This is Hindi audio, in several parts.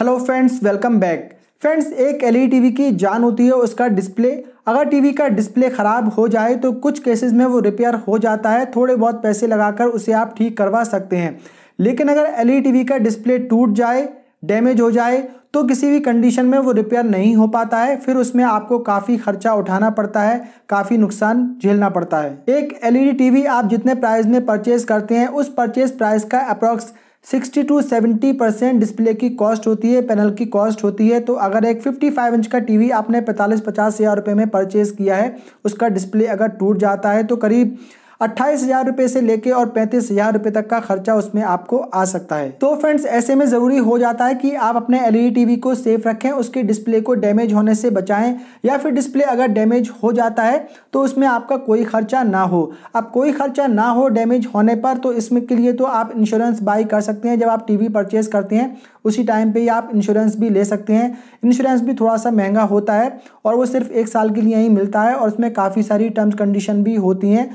Hello friends, welcome back. Friends, एक एलईडी टीवी की जान होती है उसका डिस्प्ले। अगर टीवी का डिस्प्ले ख़राब हो जाए तो कुछ केसेस में वो रिपेयर हो जाता है, थोड़े बहुत पैसे लगाकर उसे आप ठीक करवा सकते हैं। लेकिन अगर एलईडी टीवी का डिस्प्ले टूट जाए, डैमेज हो जाए तो किसी भी कंडीशन में वो रिपेयर नहीं हो पाता है। फिर उसमें आपको काफ़ी खर्चा उठाना पड़ता है, काफ़ी नुकसान झेलना पड़ता है। एक एलईडी टीवी आप जितने प्राइस में परचेज करते हैं उस परचेज प्राइस का अप्रॉक्स 60 to 70% डिस्प्ले की कॉस्ट होती है, पैनल की कॉस्ट होती है। तो अगर एक 55 इंच का टीवी आपने 45-50 हज़ार रुपये में परचेज़ किया है, उसका डिस्प्ले अगर टूट जाता है तो करीब 28 हज़ार रुपये से लेके और 35 हज़ार रुपये तक का खर्चा उसमें आपको आ सकता है। तो फ्रेंड्स, ऐसे में ज़रूरी हो जाता है कि आप अपने एलईडी टीवी को सेफ रखें, उसके डिस्प्ले को डैमेज होने से बचाएं, या फिर डिस्प्ले अगर डैमेज हो जाता है तो उसमें आपका कोई खर्चा ना हो। अब कोई खर्चा ना हो डैमेज होने पर, तो इसमें के लिए तो आप इंश्योरेंस बाई कर सकते हैं। जब आप टीवी परचेज करते हैं उसी टाइम पे ही आप इंश्योरेंस भी ले सकते हैं। इंश्योरेंस भी थोड़ा सा महंगा होता है और वो सिर्फ 1 साल के लिए ही मिलता है, और उसमें काफ़ी सारी टर्म्स कंडीशन भी होती हैं।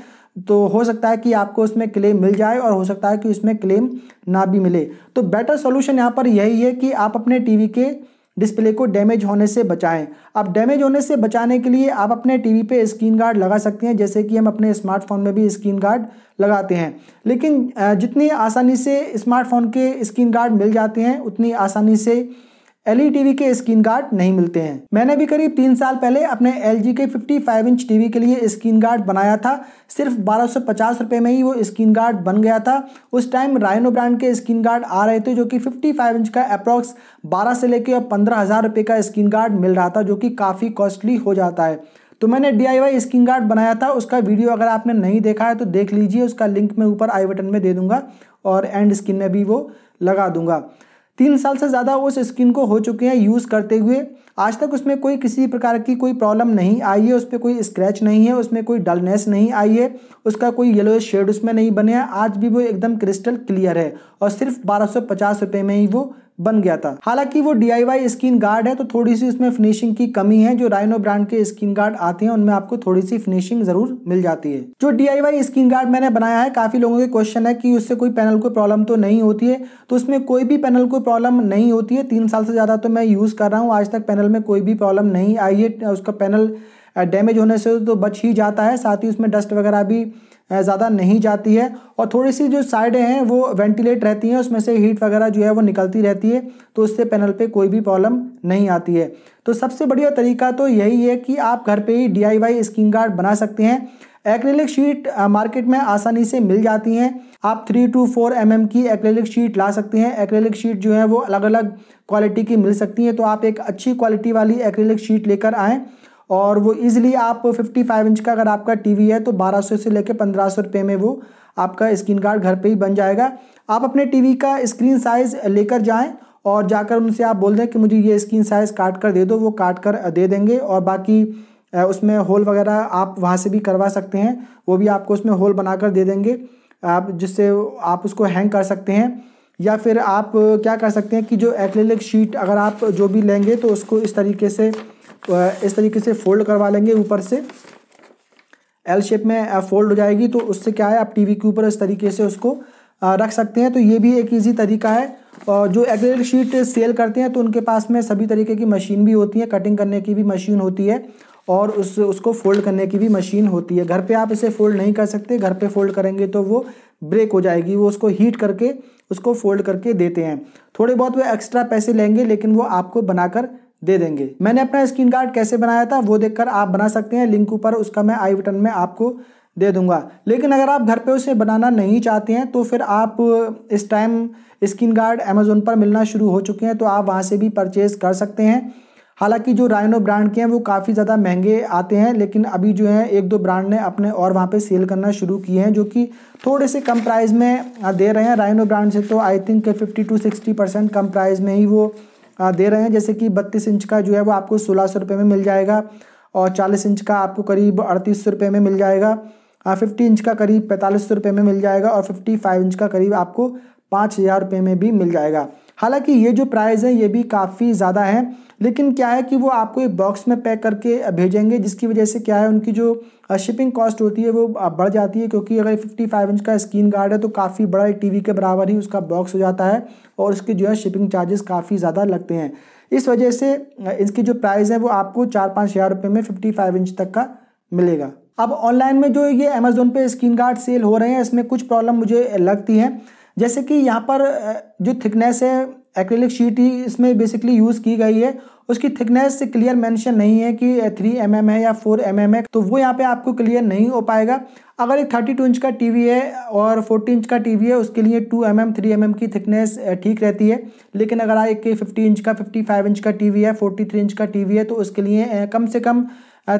तो हो सकता है कि आपको उसमें क्लेम मिल जाए और हो सकता है कि उसमें क्लेम ना भी मिले। तो बेटर सॉल्यूशन यहाँ पर यही है कि आप अपने टीवी के डिस्प्ले को डैमेज होने से बचाएं। अब डैमेज होने से बचाने के लिए आप अपने टीवी पे स्क्रीन गार्ड लगा सकते हैं, जैसे कि हम अपने स्मार्टफोन में भी स्क्रीन गार्ड लगाते हैं। लेकिन जितनी आसानी से स्मार्टफोन के स्क्रीन गार्ड मिल जाते हैं उतनी आसानी से एलईडी टीवी के स्क्रीन गार्ड नहीं मिलते हैं। मैंने भी करीब 3 साल पहले अपने एलजी के 55 इंच टीवी के लिए स्क्रीन गार्ड बनाया था। सिर्फ 1250 रुपये में ही वो स्क्रीन गार्ड बन गया था। उस टाइम राइनो ब्रांड के स्क्रीन गार्ड आ रहे थे, जो कि 55 इंच का अप्रॉक्स 12 से लेकर और 15 हज़ार रुपये का स्क्रीन गार्ड मिल रहा था, जो कि काफ़ी कॉस्टली हो जाता है। तो मैंने DIY स्क्रीन गार्ड बनाया था, उसका वीडियो अगर आपने नहीं देखा है तो देख लीजिए। उसका लिंक मैं ऊपर आई बटन में दे दूंगा और एंड स्क्रीन में भी वो लगा दूंगा। 3 साल से ज़्यादा उस स्क्रीन को हो चुके हैं यूज़ करते हुए। आज तक उसमें कोई किसी प्रकार की कोई प्रॉब्लम नहीं आई है, उस पर कोई स्क्रैच नहीं है, उसमें कोई डलनेस नहीं आई है, उसका कोई येलो शेड उसमें नहीं बने हैं। आज भी वो एकदम क्रिस्टल क्लियर है और सिर्फ 1250 रुपये में ही वो बन गया था। हालांकि वो DIY स्क्रीन गार्ड है तो थोड़ी सी उसमें फिनिशिंग की कमी है। जो राइनो ब्रांड के स्क्रीन गार्ड आते हैं उनमें आपको थोड़ी सी फिनिशिंग जरूर मिल जाती है। जो DIY स्क्रीन गार्ड मैंने बनाया है, काफ़ी लोगों के क्वेश्चन है कि उससे कोई पैनल को प्रॉब्लम तो नहीं होती है। तो उसमें कोई भी पैनल को प्रॉब्लम नहीं होती है। 3 साल से ज़्यादा तो मैं यूज़ कर रहा हूँ, आज तक पैनल में कोई भी प्रॉब्लम नहीं आई है। उसका पैनल डैमेज होने से तो बच ही जाता है, साथ ही उसमें डस्ट वगैरह भी ज़्यादा नहीं जाती है। और थोड़ी सी जो साइडें हैं वो वेंटिलेट रहती हैं, उसमें से हीट वगैरह जो है वो निकलती रहती है, तो उससे पैनल पे कोई भी प्रॉब्लम नहीं आती है। तो सबसे बढ़िया तरीका तो यही है कि आप घर पे ही DIY स्क्रीन गार्ड बना सकते हैं। एक्रेलिक शीट मार्केट में आसानी से मिल जाती हैं। आप 3 to 4 mm की एक्रेलिक शीट ला सकते हैं। एक्रेलिक शीट जो है वो अलग अलग क्वालिटी की मिल सकती हैं, तो आप एक अच्छी क्वालिटी वाली एक्रेलिक शीट लेकर आएँ और वो इजीली आप 55 इंच का अगर आपका टीवी है तो 1200 से लेकर 1500 रुपये में वो आपका स्क्रीन गार्ड घर पे ही बन जाएगा। आप अपने टीवी का स्क्रीन साइज़ लेकर जाएं और जाकर उनसे आप बोल दें कि मुझे ये स्क्रीन साइज़ काट कर दे दो, वो काट कर दे देंगे। और बाकी उसमें होल वगैरह आप वहाँ से भी करवा सकते हैं, वो भी आपको उसमें होल बनाकर दे देंगे, आप जिससे आप उसको हैंग कर सकते हैं। या फिर आप क्या कर सकते हैं कि जो एक्रेलिक शीट अगर आप जो भी लेंगे तो उसको इस तरीके से फोल्ड करवा लेंगे, ऊपर से L शेप में फोल्ड हो जाएगी। तो उससे क्या है, आप टीवी के ऊपर इस तरीके से उसको रख सकते हैं। तो ये भी एक इजी तरीका है। और जो एक्रेलिक शीट सेल करते हैं तो उनके पास में सभी तरीके की मशीन भी होती है, कटिंग करने की भी मशीन होती है और उसको फोल्ड करने की भी मशीन होती है। घर पे आप इसे फोल्ड नहीं कर सकते, घर पे फोल्ड करेंगे तो वो ब्रेक हो जाएगी। वो उसको हीट करके उसको फोल्ड करके देते हैं। थोड़े बहुत वो एक्स्ट्रा पैसे लेंगे लेकिन वो आपको बनाकर दे देंगे। मैंने अपना स्क्रीन गार्ड कैसे बनाया था वो देखकर आप बना सकते हैं, लिंक ऊपर उसका मैं आई बटन में आपको दे दूंगा। लेकिन अगर आप घर पे उसे बनाना नहीं चाहते हैं तो फिर आप इस टाइम स्क्रीन गार्ड अमेज़ोन पर मिलना शुरू हो चुके हैं, तो आप वहाँ से भी परचेज कर सकते हैं। हालांकि जो राइनो ब्रांड के हैं वो काफ़ी ज़्यादा महंगे आते हैं, लेकिन अभी जो है 1-2 ब्रांड ने अपने और वहाँ पे सेल करना शुरू किए हैं, जो कि थोड़े से कम प्राइस में दे रहे हैं। राइनो ब्रांड से तो I think 50 to 60% come price में ही वो दे रहे हैं। जैसे कि 32 इंच का जो है वो आपको 1600 रुपये में मिल जाएगा और 40 इंच का आपको करीब 3800 रुपये में मिल जाएगा। 50 इंच का करीब 4500 रुपये में मिल जाएगा और 55 इंच का करीब आपको 5000 रुपये में भी मिल जाएगा। हालांकि ये जो प्राइस है ये भी काफ़ी ज़्यादा है, लेकिन क्या है कि वो आपको एक बॉक्स में पैक करके भेजेंगे, जिसकी वजह से क्या है उनकी जो शिपिंग कॉस्ट होती है वो बढ़ जाती है, क्योंकि अगर 55 इंच का स्क्रीन गार्ड है तो काफ़ी बड़ा एक टीवी के बराबर ही उसका बॉक्स हो जाता है और उसके जो है शिपिंग चार्जेस काफ़ी ज़्यादा लगते हैं। इस वजह से इसकी जो प्राइस है वो आपको 4-5 हज़ार रुपये में 55 इंच तक का मिलेगा। अब ऑनलाइन में जो ये अमेज़ोन पे स्क्रीन गार्ड सेल हो रहे हैं इसमें कुछ प्रॉब्लम मुझे लगती है, जैसे कि यहाँ पर जो थिकनेस है एक्रेलिक शीट ही इसमें बेसिकली यूज़ की गई है, उसकी थिकनेस क्लियर मेंशन नहीं है कि 3 mm है या 4 mm है, तो वो यहाँ पे आपको क्लियर नहीं हो पाएगा। अगर एक 32 इंच का टीवी है और 40 इंच का टीवी है उसके लिए 2 mm 3 mm की थिकनेस ठीक रहती है, लेकिन अगर एक 50 इंच का 55 इंच का टीवी है 43 इंच का टीवी है तो उसके लिए कम से कम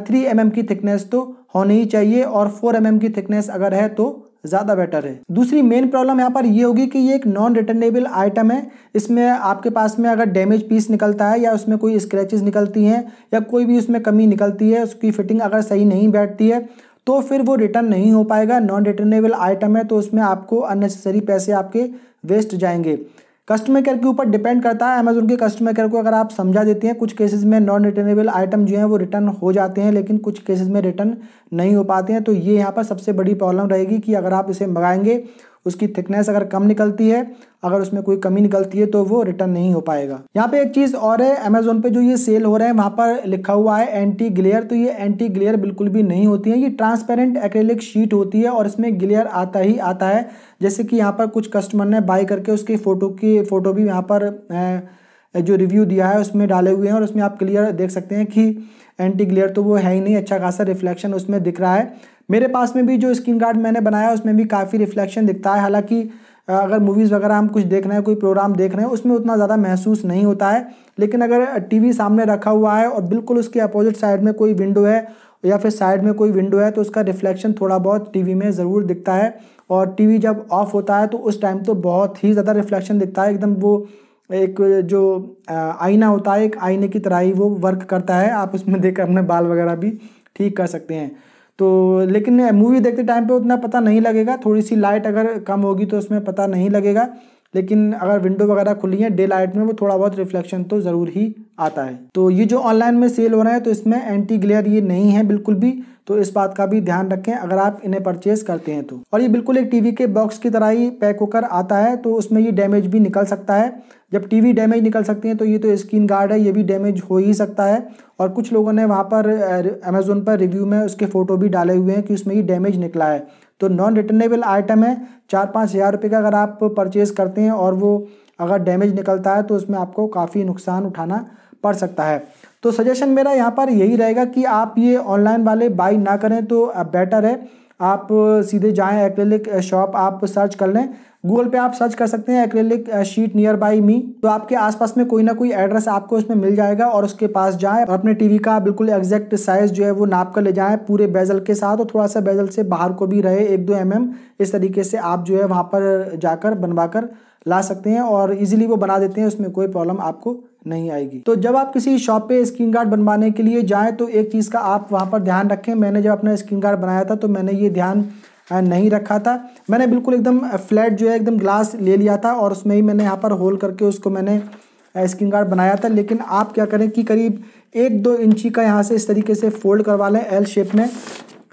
3 mm की थिकनेस तो होनी ही चाहिए और 4 mm की थिकनेस अगर है तो ज़्यादा बेटर है। दूसरी मेन प्रॉब्लम यहाँ पर ये होगी कि ये एक नॉन रिटर्नेबल आइटम है, इसमें आपके पास में अगर डैमेज पीस निकलता है या उसमें कोई स्क्रैचेस निकलती हैं या कोई भी उसमें कमी निकलती है, उसकी फिटिंग अगर सही नहीं बैठती है तो फिर वो रिटर्न नहीं हो पाएगा। नॉन रिटर्नेबल आइटम है तो उसमें आपको अननेसेसरी पैसे आपके वेस्ट जाएंगे। कस्टमर केयर के ऊपर डिपेंड करता है, अमेज़ोन के कस्टमर केयर को अगर आप समझा देते हैं, कुछ केसेस में नॉन रिटर्नेबल आइटम जो है वो रिटर्न हो जाते हैं लेकिन कुछ केसेस में रिटर्न नहीं हो पाते हैं, तो ये यहाँ पर सबसे बड़ी प्रॉब्लम रहेगी कि अगर आप इसे मंगाएंगे उसकी थिकनेस अगर कम निकलती है, अगर उसमें कोई कमी निकलती है तो वो रिटर्न नहीं हो पाएगा। यहाँ पे एक चीज़ और है, अमेज़ोन पे जो ये सेल हो रहे हैं वहाँ पर लिखा हुआ है एंटी ग्लेयर, तो ये एंटी ग्लेयर बिल्कुल भी नहीं होती है, ये ट्रांसपेरेंट एक्रेलिक शीट होती है और इसमें ग्लेयर आता ही आता है। जैसे कि यहाँ पर कुछ कस्टमर ने बाय करके उसकी फ़ोटो भी यहाँ पर जो रिव्यू दिया है उसमें डाले हुए हैं और उसमें आप क्लियर देख सकते हैं कि एंटी ग्लेयर तो वो है ही नहीं, अच्छा खासा रिफ्लेक्शन उसमें दिख रहा है। मेरे पास में भी जो स्क्रीन गार्ड मैंने बनाया उसमें भी काफ़ी रिफ्लेक्शन दिखता है, हालांकि अगर मूवीज़ वगैरह हम कुछ देख रहे हैं, कोई प्रोग्राम देख रहे हैं उसमें उतना ज़्यादा महसूस नहीं होता है, लेकिन अगर टीवी सामने रखा हुआ है और बिल्कुल उसके अपोजिट साइड में कोई विंडो है या फिर साइड में कोई विंडो है तो उसका रिफ्लेक्शन थोड़ा बहुत टीवी में ज़रूर दिखता है। और टीवी जब ऑफ होता है तो उस टाइम तो बहुत ही ज़्यादा रिफ्लेक्शन दिखता है, एकदम वो एक जो आईना होता है एक आईने की तरह ही वो वर्क करता है, आप उसमें देख अपने बाल वगैरह भी ठीक कर सकते हैं। तो लेकिन मूवी देखते टाइम पे उतना पता नहीं लगेगा, थोड़ी सी लाइट अगर कम होगी तो उसमें पता नहीं लगेगा, लेकिन अगर विंडो वगैरह खुली है डे लाइट में वो थोड़ा बहुत रिफ्लेक्शन तो ज़रूर ही आता है। तो ये जो ऑनलाइन में सेल हो रहा है तो इसमें एंटी ग्लेयर ये नहीं है बिल्कुल भी, तो इस बात का भी ध्यान रखें अगर आप इन्हें परचेज करते हैं तो। और ये बिल्कुल एक टीवी के बॉक्स की तरह ही पैक होकर आता है, तो उसमें ये डैमेज भी निकल सकता है। जब टीवी डैमेज निकल सकती है तो ये तो स्क्रीन गार्ड है, ये भी डैमेज हो ही सकता है। और कुछ लोगों ने वहाँ पर अमेज़ोन पर रिव्यू में उसके फ़ोटो भी डाले हुए हैं कि उसमें ये डैमेज निकला है। तो नॉन रिटर्नेबल आइटम है, 4-5 हज़ार रुपये का अगर आप परचेज़ करते हैं और वो अगर डैमेज निकलता है तो उसमें आपको काफ़ी नुकसान उठाना पड़ सकता है। तो सजेशन मेरा यहाँ पर यही रहेगा कि आप ये ऑनलाइन वाले बाई ना करें तो बेटर है, आप सीधे जाएं एक्रेलिक शॉप, आप सर्च कर लें, गूगल पे आप सर्च कर सकते हैं एक्रेलिक शीट नियर बाई मी, तो आपके आसपास में कोई ना कोई एड्रेस आपको उसमें मिल जाएगा और उसके पास जाएं और अपने टीवी का बिल्कुल एग्जैक्ट साइज़ जो है वो नाप कर ले जाएं पूरे बेजल के साथ, और थोड़ा सा बेजल से बाहर को भी रहे 1-2 mm, इस तरीके से आप जो है वहाँ पर जाकर बनवा कर ला सकते हैं और इजीली वो बना देते हैं, उसमें कोई प्रॉब्लम आपको नहीं आएगी। तो जब आप किसी शॉप पे स्क्रीन गार्ड बनवाने के लिए जाएं तो एक चीज़ का आप वहाँ पर ध्यान रखें, मैंने जब अपना स्क्रीन गार्ड बनाया था तो मैंने ये ध्यान नहीं रखा था, मैंने बिल्कुल एकदम फ्लैट जो है एकदम ग्लास ले लिया था और उसमें ही मैंने यहाँ पर होल करके उसको मैंने स्क्रीन गार्ड बनाया था। लेकिन आप क्या करें कि करीब 1-2 इंची का यहाँ से इस तरीके से फोल्ड करवा लें एल शेप में,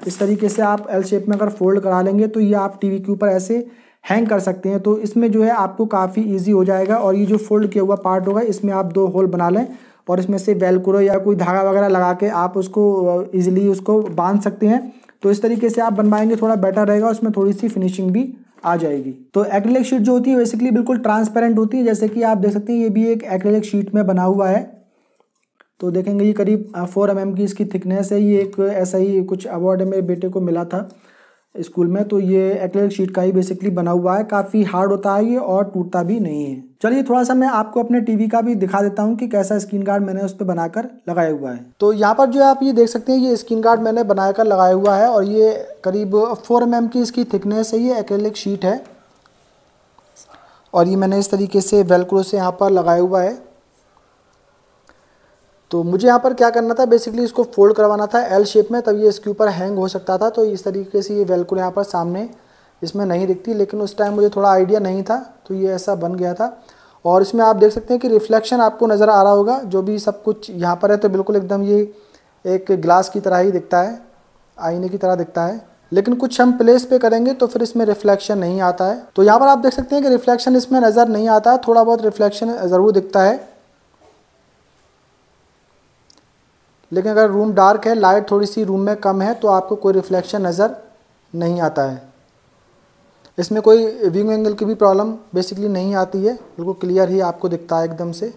इस तरीके से आप एल शेप में अगर फोल्ड करा लेंगे तो ये आप टीवी के ऊपर ऐसे हैंग कर सकते हैं, तो इसमें जो है आपको काफ़ी इजी हो जाएगा। और ये जो फोल्ड किया हुआ पार्ट होगा इसमें आप 2 होल बना लें और इसमें से वेलक्रो या कोई धागा वगैरह लगा के आप उसको इजीली उसको बांध सकते हैं। तो इस तरीके से आप बनवाएंगे थोड़ा बेटर रहेगा, उसमें थोड़ी सी फिनिशिंग भी आ जाएगी। तो एक्रेलिक शीट जो होती है बेसिकली बिल्कुल ट्रांसपेरेंट होती है, जैसे कि आप देख सकते हैं ये भी एक एक्रेलिक शीट में बना हुआ है। तो देखेंगे ये करीब 4 mm की इसकी थिकनेस है, ये एक ऐसा ही कुछ अवार्ड मेरे बेटे को मिला था स्कूल में, तो ये एक्रेलिक शीट का ही बेसिकली बना हुआ है, काफ़ी हार्ड होता है ये और टूटता भी नहीं है। चलिए थोड़ा सा मैं आपको अपने टीवी का भी दिखा देता हूँ कि कैसा स्क्रीन गार्ड मैंने उस पर बनाकर लगाया हुआ है। तो यहाँ पर जो है आप ये देख सकते हैं ये स्क्रीन गार्ड मैंने बनाकर लगाया हुआ है और ये करीब 4 mm की इसकी थिकनेस है, ये एक्रेलिक शीट है और ये मैंने इस तरीके से वेलक्रो से यहाँ पर लगाया हुआ है। तो मुझे यहाँ पर क्या करना था, बेसिकली इसको फोल्ड करवाना था एल शेप में, तब ये इसके ऊपर हैंग हो सकता था। तो इस तरीके से ये वेलक्रो यहाँ पर सामने इसमें नहीं दिखती, लेकिन उस टाइम मुझे थोड़ा आइडिया नहीं था तो ये ऐसा बन गया था। और इसमें आप देख सकते हैं कि रिफ्लेक्शन आपको नज़र आ रहा होगा, जो भी सब कुछ यहाँ पर है तो बिल्कुल एकदम ये एक ग्लास की तरह ही दिखता है, आईने की तरह दिखता है। लेकिन कुछ हम प्लेस पे करेंगे तो फिर इसमें रिफ्लेक्शन नहीं आता है। तो यहाँ पर आप देख सकते हैं कि रिफ्लेक्शन इसमें नज़र नहीं आता है, थोड़ा बहुत रिफ्लेक्शन ज़रूर दिखता है। लेकिन अगर रूम डार्क है, लाइट थोड़ी सी रूम में कम है, तो आपको कोई रिफ्लेक्शन नज़र नहीं आता है। इसमें कोई व्यूइंग एंगल की भी प्रॉब्लम बेसिकली नहीं आती है, बिल्कुल क्लियर ही आपको दिखता है एकदम से।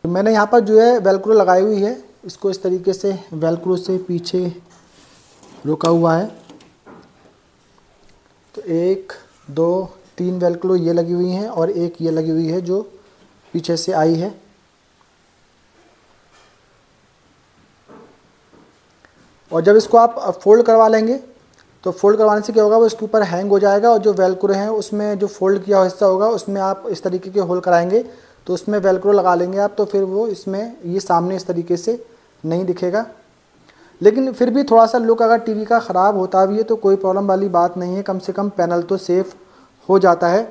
मैंने यहाँ पर जो है वेलक्रो लगाई हुई है, इसको इस तरीके से वेलक्रो से पीछे रोका हुआ है। तो 1 2 3 वेलक्रो ये लगी हुई हैं और एक ये लगी हुई है जो पीछे से आई है। और जब इसको आप फोल्ड करवा लेंगे तो फोल्ड करवाने से क्या होगा, वो इसके ऊपर हैंग हो जाएगा और जो वेलक्रो हैं उसमें जो फोल्ड किया हुआ हिस्सा होगा उसमें आप इस तरीके के होल कराएंगे तो उसमें वेलक्रो लगा लेंगे आप, तो फिर वो इसमें ये सामने इस तरीके से नहीं दिखेगा। लेकिन फिर भी थोड़ा सा लुक अगर टीवी का ख़राब होता भी है तो कोई प्रॉब्लम वाली बात नहीं है, कम से कम पैनल तो सेफ़ हो जाता है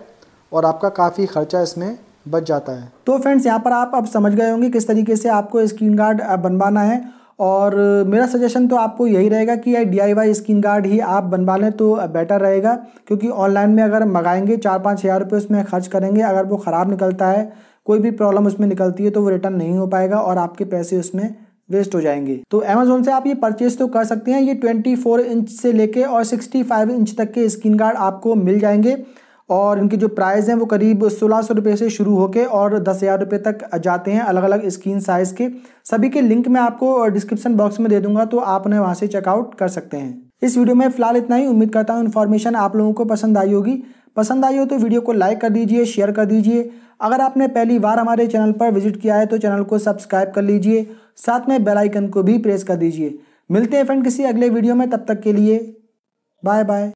और आपका काफ़ी ख़र्चा इसमें बच जाता है। तो फ्रेंड्स यहाँ पर आप अब समझ गए होंगे किस तरीके से आपको स्क्रीन गार्ड बनवाना है। और मेरा सजेशन तो आपको यही रहेगा कि DIY स्क्रीन गार्ड ही आप बनवा लें तो बेटर रहेगा, क्योंकि ऑनलाइन में अगर मंगाएंगे 4-5 हज़ार रुपये उसमें खर्च करेंगे, अगर वो ख़राब निकलता है, कोई भी प्रॉब्लम उसमें निकलती है तो वो रिटर्न नहीं हो पाएगा और आपके पैसे उसमें वेस्ट हो जाएंगे। तो अमेज़ोन से आप ये परचेज तो कर सकते हैं। ये 24 इंच से लेके और 65 इंच तक के स्क्रीन गार्ड आपको मिल जाएंगे और इनकी जो प्राइस हैं वो करीब 1600 रुपये से शुरू होके और 10,000 रुपये तक जाते हैं, अलग अलग स्क्रीन साइज़ के। सभी के लिंक मैं आपको डिस्क्रिप्शन बॉक्स में दे दूंगा, तो आप उन्हें वहाँ से चेकआउट कर सकते हैं। इस वीडियो में फ़िलहाल इतना ही। उम्मीद करता हूँ इन्फॉर्मेशन आप लोगों को पसंद आई होगी। पसंद आई हो तो वीडियो को लाइक कर दीजिए, शेयर कर दीजिए। अगर आपने पहली बार हमारे चैनल पर विजिट किया है तो चैनल को सब्सक्राइब कर लीजिए, साथ में बेल आइकन को भी प्रेस कर दीजिए। मिलते हैं फ्रेंड किसी अगले वीडियो में, तब तक के लिए बाय बाय।